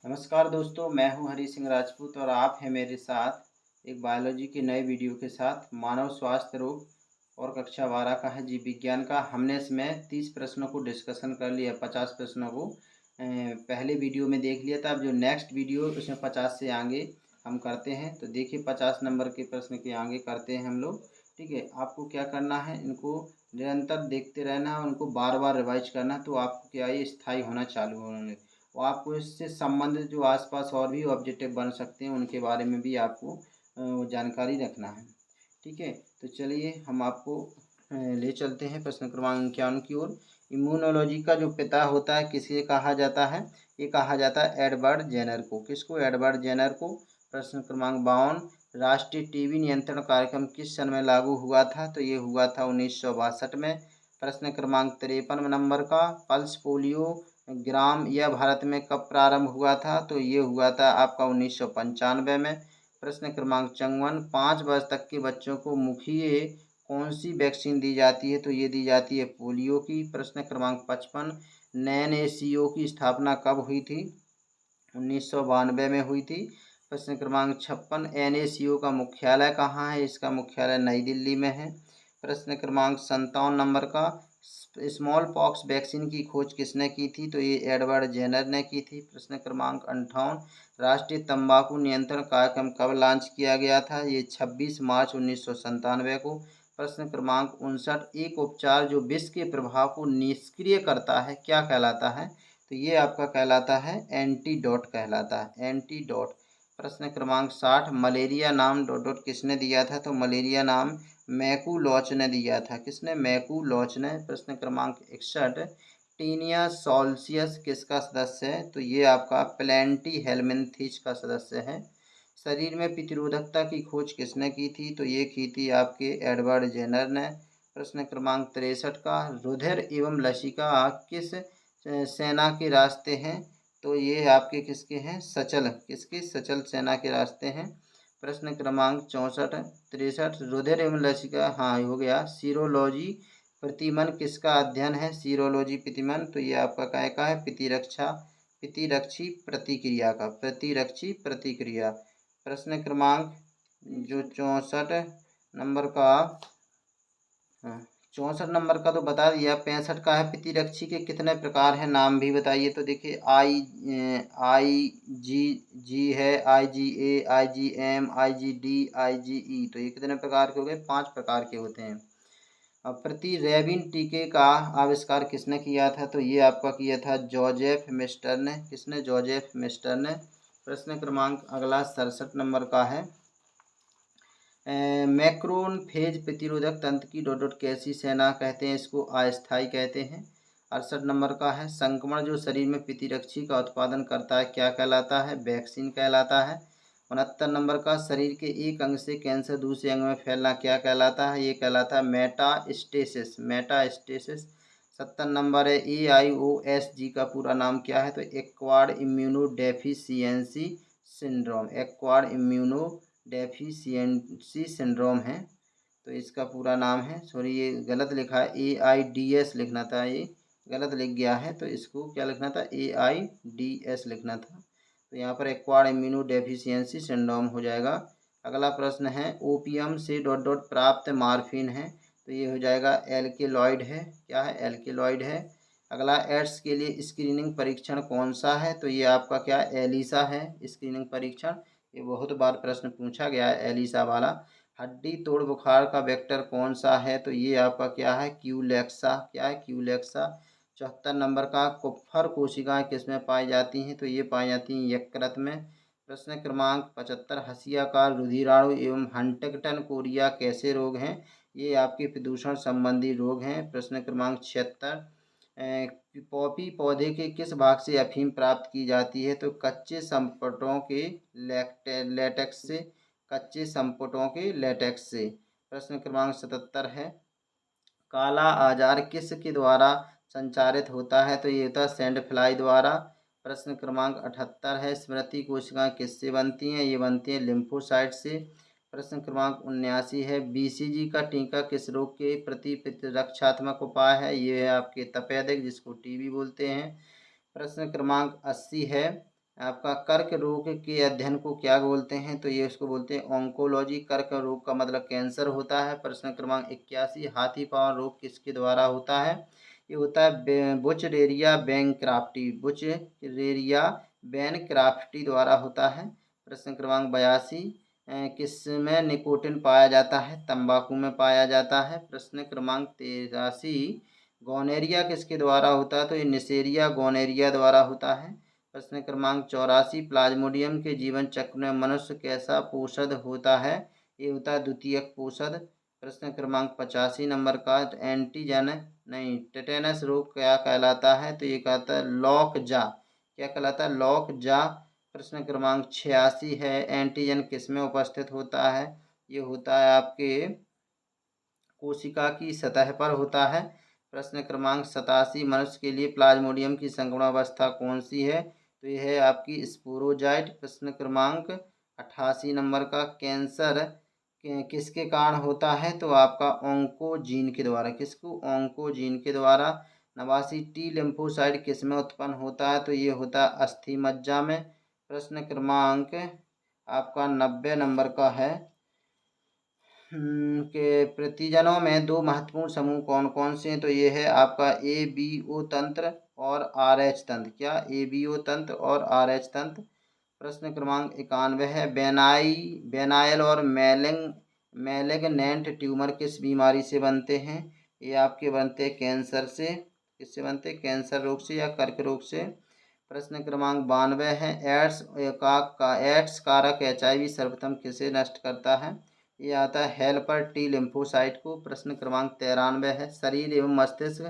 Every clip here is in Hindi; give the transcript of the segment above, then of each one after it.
नमस्कार दोस्तों, मैं हूं हरी सिंह राजपूत और आप हैं मेरे साथ एक बायोलॉजी के नए वीडियो के साथ। मानव स्वास्थ्य रोग और कक्षा 12 का है जीव विज्ञान का। हमने इसमें 30 प्रश्नों को डिस्कशन कर लिया, 50 प्रश्नों को पहले वीडियो में देख लिया था। अब जो नेक्स्ट वीडियो उसमें 50 से आगे हम करते हैं। तो देखिए 50 नंबर के प्रश्न के आगे करते हैं हम लोग। ठीक है, आपको क्या करना है, इनको निरंतर देखते रहना है, उनको बार बार रिवाइज करना है। तो आपको क्या है, स्थायी होना चालू होंगे। और आपको इससे संबंधित जो आसपास और भी ऑब्जेक्टिव बन सकते हैं उनके बारे में भी आपको जानकारी रखना है। ठीक है, तो चलिए हम आपको ले चलते हैं प्रश्न क्रमांक 51 की ओर। इम्यूनोलॉजी का जो पिता होता है किसे कहा जाता है? ये कहा जाता है एडवर्ड जेनर को। किसको? एडवर्ड जेनर को। प्रश्न क्रमांक 52, राष्ट्रीय टीबी नियंत्रण कार्यक्रम किस सन में लागू हुआ था? तो ये हुआ था 1962 में। प्रश्न क्रमांक 53 नंबर का, पल्स पोलियो ग्राम यह भारत में कब प्रारंभ हुआ था? तो ये हुआ था आपका 1995 में। प्रश्न क्रमांक 54, 5 वर्ष तक के बच्चों को मुख्य कौन सी वैक्सीन दी जाती है? तो ये दी जाती है पोलियो की। प्रश्न क्रमांक 55, NaCO की स्थापना कब हुई थी? 1992 में हुई थी। प्रश्न क्रमांक 56, NaCO का मुख्यालय कहाँ है? इसका मुख्यालय नई दिल्ली में है। प्रश्न क्रमांक 57 नंबर का, स्मॉल पॉक्स वैक्सीन की खोज किसने की थी? तो ये एडवर्ड जेनर ने की थी। प्रश्न क्रमांक 58, राष्ट्रीय तंबाकू नियंत्रण कार्यक्रम कब लॉन्च किया गया था? ये 26 मार्च 1997 को। प्रश्न क्रमांक 59, एक उपचार जो विष के प्रभाव को निष्क्रिय करता है क्या कहलाता है? तो ये आपका कहलाता है एंटीडोट कहलाता है, एंटीडोट। प्रश्न क्रमांक 60, मलेरिया नाम डॉट डॉट किसने दिया था? तो मलेरिया नाम मैकूलॉच ने दिया था। किसने? मैकूलॉच ने। प्रश्न क्रमांक 61, टीनिया सोल्सियस किसका सदस्य है? तो ये आपका प्लेंटी हेलमिंथेज का सदस्य है। शरीर में प्रतिरोधकता की खोज किसने की थी? तो ये की थी आपके एडवर्ड जेनर ने। प्रश्न क्रमांक 63 का, रुधिर एवं लसिका किस सेना के रास्ते हैं? तो ये आपके किसके हैं? सचल। किसके? सचल सेना के रास्ते हैं। प्रश्न क्रमांक 64 63, रुधिर एवं लसिका, हाँ हो गया। सीरोलॉजी प्रतिमन किसका अध्ययन है? सीरोलॉजी प्रतिमन, तो ये आपका काय का है? प्रतिरक्षा प्रतिरक्षी प्रतिक्रिया का, प्रतिरक्षी प्रतिक्रिया। प्रश्न क्रमांक जो 64 नंबर का, हाँ 64 नंबर का तो बता दिया। 65 का है, प्रतिरक्षी के कितने प्रकार हैं, नाम भी बताइए। तो देखिए आई जी है, IgA, IgM, IgD, IgE। तो ये कितने प्रकार के हो गए? 5 प्रकार के होते हैं। अब प्रति रेबिन टीके का आविष्कार किसने किया था? तो ये आपका किया था जोजेफ मिस्टर ने। किसने? जोजेफ मिस्टर ने। प्रश्न क्रमांक अगला 67 नंबर का है, मैक्रोन फेज प्रतिरोधक तंत्र की डॉट डॉट कैसी सेना कहते हैं? इसको अस्थायी कहते हैं। 68 नंबर का है, संक्रमण जो शरीर में प्रतिरक्षी का उत्पादन करता है क्या कहलाता है? वैक्सीन कहलाता है। 69 नंबर का, शरीर के एक अंग से कैंसर दूसरे अंग में फैलना क्या कहलाता है? ये कहलाता है मेटास्टेसिस, मेटास्टेसिस। 70 नंबर है, AIOSG का पूरा नाम क्या है? तो acquired immuno deficiency syndrome, acquired immuno deficiency syndrome है। तो इसका पूरा नाम है, सॉरी ये गलत लिखा है, AIDS लिखना था, ये गलत लिख गया है। तो इसको क्या लिखना था? AIDS लिखना था। तो यहाँ पर एक्वायर्ड इम्यूनो डेफिशिएंसी सिंड्रोम हो जाएगा। अगला प्रश्न है, ओपियम से डॉट डॉट प्राप्त मार्फिन है? तो ये हो जाएगा एल्केलॉइड है। क्या है? एल्केलॉइड है। अगला, एड्स के लिए स्क्रीनिंग परीक्षण कौन सा है? तो ये आपका क्या? एलिसा है स्क्रीनिंग परीक्षण। ये बहुत बार प्रश्न पूछा गया है एलिसा वाला। हड्डी तोड़ बुखार का वेक्टर कौन सा है? तो ये आपका क्या है? क्यूलेक्सा। क्या है? क्यूलेक्सा। 74 नंबर का, कुप्फर कोशिकाएं किसमें पाई जाती हैं? तो ये पाई जाती हैं यकृत में। प्रश्न क्रमांक 75, हसिया का रुधिराणु एवं हंटिंगटन कोरिया कैसे रोग हैं? ये आपके प्रदूषण संबंधी रोग हैं। प्रश्न क्रमांक 76, पॉपी पौधे के किस भाग से अफीम प्राप्त की जाती है? तो कच्चे संपटों के लेटेक्स से, कच्चे संपटों के लेटेक्स से। प्रश्न क्रमांक 77 है, काला आजार किस के द्वारा संचारित होता है? तो ये होता है सैंड फ्लाई द्वारा। प्रश्न क्रमांक 78 है, स्मृति कोशिकाएं किससे बनती हैं? ये बनती हैं लिम्फोसाइट से। प्रश्न क्रमांक 79 है, BCG का टीका किस रोग के प्रति प्रतिरक्षात्मक उपाय है? ये है आपके तपेदिक, जिसको TB बोलते हैं। प्रश्न क्रमांक 80 है, आपका कर्क रोग के अध्ययन को क्या बोलते हैं? तो ये उसको बोलते हैं ऑन्कोलॉजी। कर्क रोग का मतलब कैंसर होता है। प्रश्न क्रमांक 81, हाथी पांव रोग किसके द्वारा होता है? ये होता है बुचरेरिया बेनक्राफ्टी, बुचरेरिया बेनक्राफ्टी द्वारा होता है। प्रश्न क्रमांक 82, किसमें निकोटिन पाया जाता है? तंबाकू में पाया जाता है। प्रश्न क्रमांक 83, गोनेरिया किसके द्वारा होता है? तो ये निसेरिया गोनेरिया द्वारा होता है। प्रश्न क्रमांक 84, प्लाज्मोडियम के जीवन चक्र में मनुष्य कैसा पोषद होता है? ये होता है द्वितीयक पोषद। प्रश्न क्रमांक 85 नंबर का, एंटीजन नहीं टेटेनस रोग क्या कहलाता है? तो ये कहता है लॉकजा। क्या कहलाता है? लॉकजा। प्रश्न क्रमांक 86 है, एंटीजन किसमें उपस्थित होता है? ये होता है आपके कोशिका की सतह पर होता है। प्रश्न क्रमांक 87, मनुष्य के लिए प्लाज्मोडियम की संगमावस्था कौन सी है? तो यह है आपकी स्पोरोजाइट। प्रश्न क्रमांक 88 नंबर का, कैंसर किसके कारण होता है? तो आपका ऑन्कोजीन के द्वारा। किसको? ऑन्कोजीन के द्वारा। 89, टी लिम्फोसाइट किस में उत्पन्न होता है? तो ये होता है अस्थि मज्जा में। प्रश्न क्रमांक आपका 90 नंबर का है के प्रतिजनों में दो महत्वपूर्ण समूह कौन कौन से हैं? तो ये है आपका ए बी ओ तंत्र और आर एच तंत्र। क्या? ए बी ओ तंत्र और आर एच तंत्र। प्रश्न क्रमांक 91 है, बेनाइल और मैलिगनेंट ट्यूमर किस बीमारी से बनते हैं? ये आपके बनते हैं कैंसर से। किससे बनते हैं? कैंसर रोग से या कर्क रोग से। प्रश्न क्रमांक 92 है, एड्स कारक HIV सर्वप्रथम किसे नष्ट करता है? ये आता है हेल्पर टी लिम्फोसाइट को। प्रश्न क्रमांक 93 है, शरीर एवं मस्तिष्क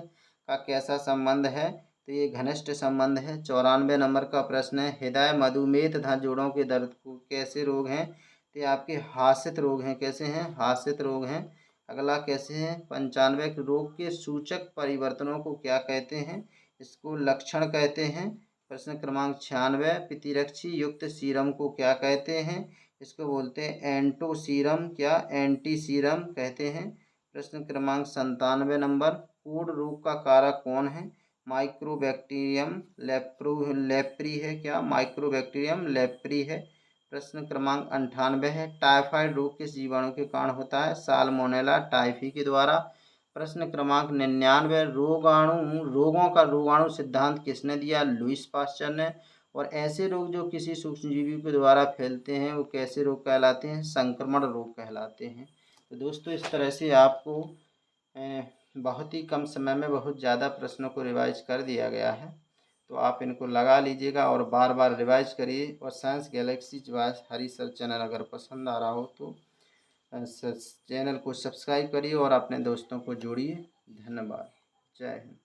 का कैसा संबंध है? तो ये घनिष्ठ संबंध है। 94 नंबर का प्रश्न है, हृदय मधुमेह तथा जोड़ों के दर्द को कैसे रोग हैं? तो ये आपके हाशित रोग हैं। कैसे हैं? हाशित रोग हैं। अगला कैसे हैं? 95, रोग के सूचक परिवर्तनों को क्या कहते हैं? इसको लक्षण कहते हैं। प्रश्न क्रमांक 96, प्रतिरक्षी युक्त सीरम को क्या कहते हैं? इसको बोलते हैं एंटो सीरम। क्या? एंटी सीरम कहते हैं। प्रश्न क्रमांक 97 नंबर, कोढ़ रोग का कारक कौन है? माइक्रोबैक्टीरियम लेप्री है। क्या? माइक्रोबैक्टीरियम लेप्री है। प्रश्न क्रमांक 98 है, टाइफाइड रोग किस जीवाणु के कारण होता है? साल्मोनेला टाइफी के द्वारा। प्रश्न क्रमांक 99, रोगों का रोगाणु सिद्धांत किसने दिया? लुईस पास्चर ने। और ऐसे रोग जो किसी सूक्ष्मजीवी के द्वारा फैलते हैं वो कैसे रोग कहलाते हैं? संक्रमण रोग कहलाते हैं। तो दोस्तों इस तरह से आपको बहुत ही कम समय में बहुत ज़्यादा प्रश्नों को रिवाइज कर दिया गया है। तो आप इनको लगा लीजिएगा और बार बार रिवाइज करिए। और साइंस गैलेक्सी जॉयस हरी सर चैनल अगर पसंद आ रहा हो तो चैनल को सब्सक्राइब करिए और अपने दोस्तों को जोड़िए। धन्यवाद। जय हिंद।